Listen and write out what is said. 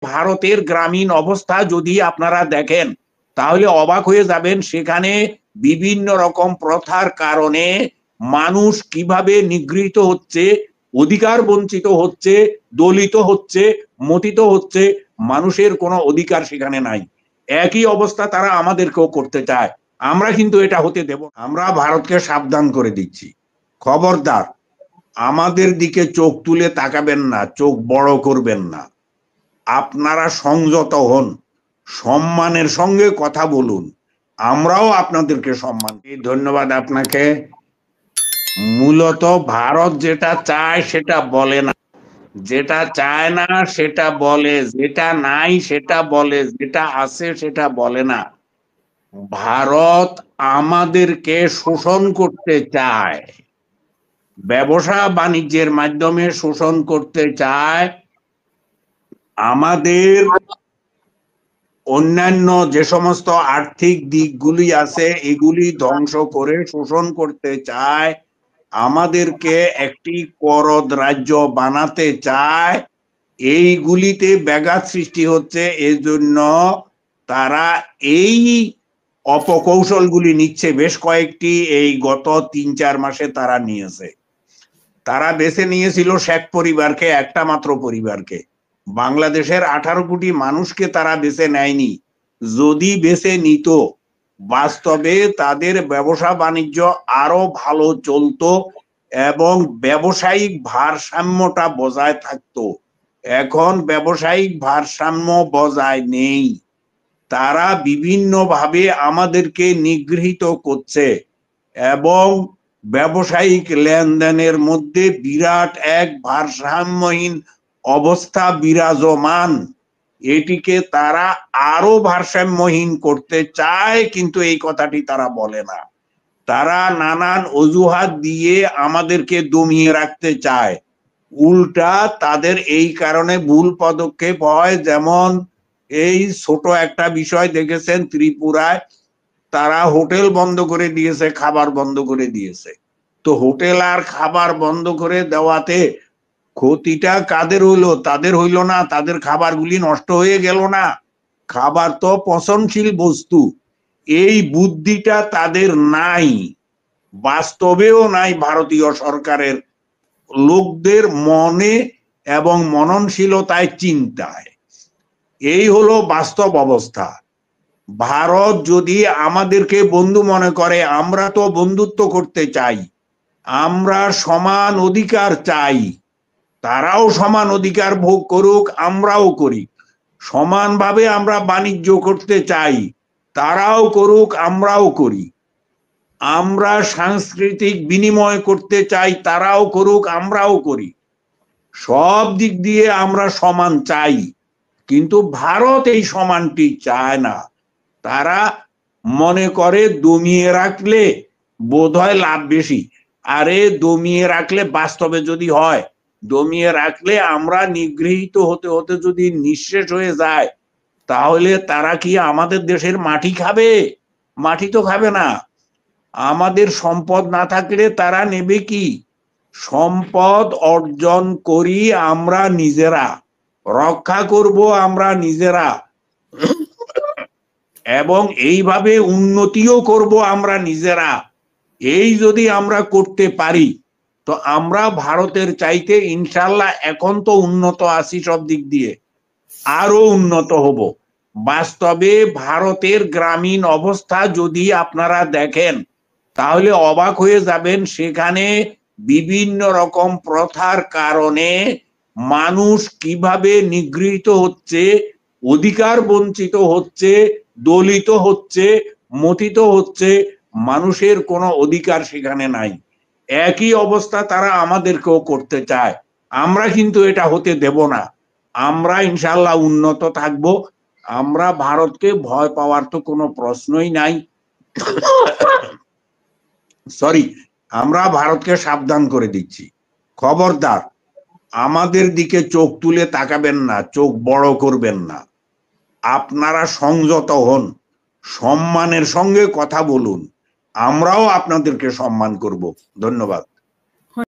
ভারতের গ্রামীণ অবস্থা যদি আপনারা দেখেন তাহলে অবাক হয়ে যাবেন। সেখানে বিভিন্ন রকম প্রথার কারণে মানুষ কিভাবে নিগৃহীত হচ্ছে, অধিকার বঞ্চিত হচ্ছে, দলিত হচ্ছে, মতিত হচ্ছে। মানুষের কোনো অধিকার সেখানে নাই। একই অবস্থা তারা আমাদেরকেও করতে চায়। আমরা কিন্তু এটা হতে দেব। আমরা ভারতকে সাবধান করে দিচ্ছি, খবরদার আমাদের দিকে চোখ তুলে তাকাবেন না, চোখ বড় করবেন না। আপনারা সংযত হন, সম্মানের সঙ্গে কথা বলুন, আমরাও আপনাদেরকে সম্মান দিই। ধন্যবাদ আপনাকে। মূলত ভারত যেটা চায় সেটা বলে না, যেটা চায় না সেটা বলে, যেটা নাই সেটা বলে, যেটা আছে সেটা বলে না। ভারত আমাদেরকে শোষণ করতে চায়, ব্যবসা বাণিজ্যের মাধ্যমে শোষণ করতে চায়। আমাদের অন্যান্য যে সমস্ত আর্থিক দিকগুলি আছে এগুলি ধ্বংস করে শোষণ করতে চায়। আমাদেরকে একটি করদ রাজ্য বানাতে চায়। এইগুলিতে ব্যাঘাত সৃষ্টি হচ্ছে, এজন্য তারা এই অপকৌশলগুলি নিচ্ছে। বেশ কয়েকটি এই গত ৩-৪ মাসে তারা নিয়েছে। তারা বেছে নিয়েছিল শেখ পরিবারকে, একটা মাত্র পরিবারকে। বাংলাদেশের 18 কোটি মানুষকে তারা বেছে নেয়নি। যদি বেছে নিত, বাস্তবে তাদের ব্যবসা বাণিজ্য আরো ভালো চলতো এবং ব্যবসায়িক ভারসাম্যটা বজায় থাকতো। এখন ব্যবসায়িক ভারসাম্য বজায় নেই। তারা বিভিন্নভাবে আমাদেরকে নিগৃহীত করছে এবং ব্যবসায়িক লেনদেনের মধ্যে বিরাট এক ভারসাম্যহীন অবস্থা বিরাজমান। এটিকে তারা আরো ভারসাম্যহীন করতে চায়, কিন্তু এই কথাটি তারা বলে না। তারা নানান অজুহাত দিয়ে আমাদেরকে দমিয়ে রাখতে চায়। উল্টা তাদের এই কারণে ভুল পদক্ষেপ হয়। যেমন এই ছোট একটা বিষয় দেখেছেন, ত্রিপুরায় তারা হোটেল বন্ধ করে দিয়েছে, খাবার বন্ধ করে দিয়েছে। তো হোটেল আর খাবার বন্ধ করে দেওয়াতে ক্ষতিটা কাদের হইলো? তাদের হইলো না? তাদের খাবারগুলি নষ্ট হয়ে গেল না? খাবার তো পচনশীল বস্তু। এই বুদ্ধিটা তাদের নাই, বাস্তবেও নাই ভারতীয় সরকারের লোকদের মনে এবং মননশীলতায়, চিন্তায়। এই হলো বাস্তব অবস্থা। ভারত যদি আমাদেরকে বন্ধু মনে করে, আমরা তো বন্ধুত্ব করতে চাই, আমরা সমান অধিকার চাই, তারাও সমান অধিকার ভোগ করুক, আমরাও করি। সমানভাবে আমরা বাণিজ্য করতে চাই, তারাও করুক, আমরাও করি। আমরা সাংস্কৃতিক বিনিময় করতে চাই, তারাও করুক, আমরাও করি। সব দিক দিয়ে আমরা সমান চাই, কিন্তু ভারত এই সমানটি চায় না। তারা মনে করে দমিয়ে রাখলে বোধহয় লাভ বেশি। আরে দমিয়ে রাখলে, বাস্তবে যদি হয়, দমিয়ে রাখলে আমরা নিগৃহীত হতে হতে যদি নিঃশেষ হয়ে যায়, তাহলে তারা কি আমাদের দেশের মাটি খাবে? মাটি তো খাবে না। আমাদের সম্পদ না থাকলে তারা নেবে কি? সম্পদ অর্জন করি আমরা নিজেরা, রক্ষা করব আমরা নিজেরা, এবং এইভাবে উন্নতিও করব আমরা নিজেরা। এই যদি আমরা করতে পারি, তো আমরা ভারতের চাইতে ইনশাল্লাহ এখন তো উন্নত আছি সব দিক দিয়ে, আরো উন্নত হব। বাস্তবে ভারতের গ্রামীণ অবস্থা যদি আপনারা দেখেন তাহলে অবাক হয়ে যাবেন। সেখানে বিভিন্ন রকম প্রথার কারণে মানুষ কিভাবে নিগৃহীত হচ্ছে, অধিকার বঞ্চিত হচ্ছে, দলিত হচ্ছে, মথিত হচ্ছে। মানুষের কোনো অধিকার সেখানে নাই। একই অবস্থা তারা আমাদেরকেও করতে চায়। আমরা কিন্তু এটা হতে দেব না। আমরা ইনশাল্লাহ উন্নত থাকব। আমরা ভারতকে ভয় পাওয়ার তো কোনো প্রশ্নই নাই। সরি, আমরা ভারতকে সাবধান করে দিচ্ছি, খবরদার আমাদের দিকে চোখ তুলে তাকাবেন না, চোখ বড় করবেন না। আপনারা সংযত হন, সম্মানের সঙ্গে কথা বলুন, আমরাও আপনাদেরকে সম্মান করব। ধন্যবাদ।